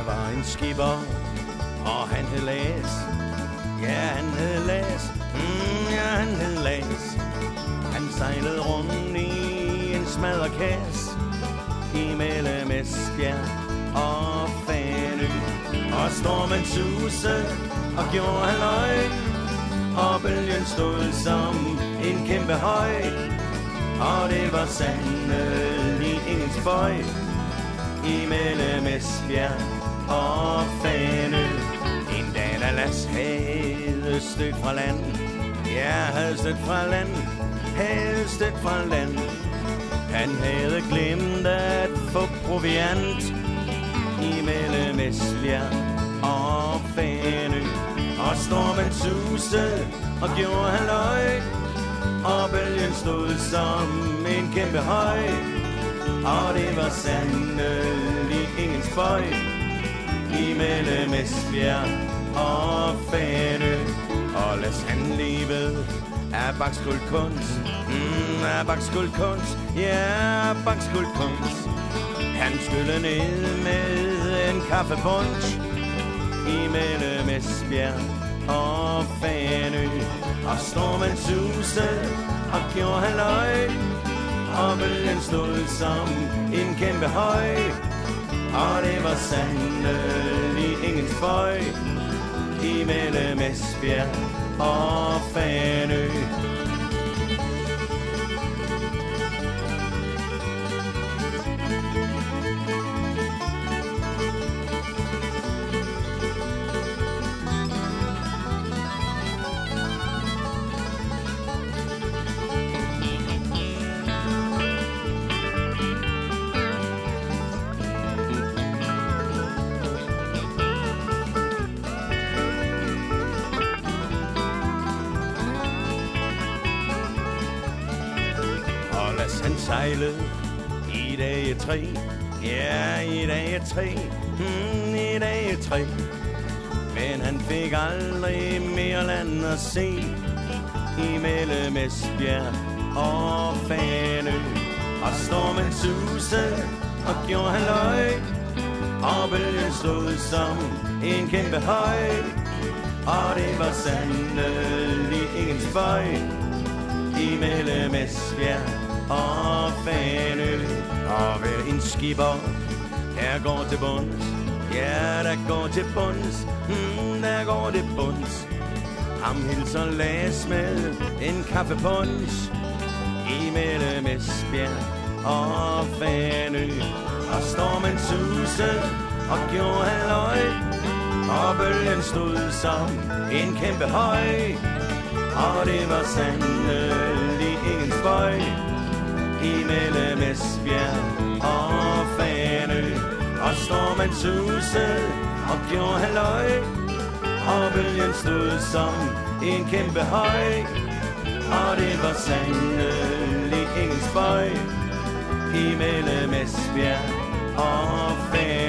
Der var en skipper, og han hed Las. Ja, han hed Las. Ja, han hed Las. Han sejlede rundt i en smadderkasse imellem Esbjerg og Fanø. Og stormen susede og gjorde halløj, og bølgen stod som en kæmpe høj. Og det var sandelig ingen spøj imellem Esbjerg og Fanø. En dag da Las havde stødt fra land, ja, havde stødt fra land, havde stødt fra land. Han havde glemt at få proviant imellem Esbjerg og Fanø. Og stormen susede og gjorde halløj, og bølgen stod som en kæmpe høj. Og det var sandelig ingen spøj imellem Esbjerg og Fanø. Og Las han levede af bakskuldkunst, af bakskuldkunst, ja, af bakskuldkunst. Han skyllede ned med en kaffebunch imellem Esbjerg og Fanø. Og stormen susede og gjorde halløj, og bølgen stod som en kæmpe høj. Og det var sandelig ingen spøj imellem Esbjerg og Fanø. Han sejlede i dage 3, ja, i dage 3, i dage 3. Men han fik aldrig mere land at se imellem Esbjerg og Fanø. Og stormen susede og gjorde halløj, og bølgen stod som en kæmpe høj. Og det var sandelig ingen spøj imellem Esbjerg og Fanø. Og ved en skipper, der går til bunds, ja, der går til bunds, der går til bunds. Ham hilser Las med en kaffepunch imellem Esbjerg og Fanø. Og stormen susede og gjorde halløj, og bølgen stod som en kæmpe høj. Og det var sandelig ingen spøj imellem Esbjerg og Fanø. Og stormen susede og gjorde halløj, og bølgen stod som en kæmpe høj. Og det var sandelig ingen spøj imellem Esbjerg og Fanø.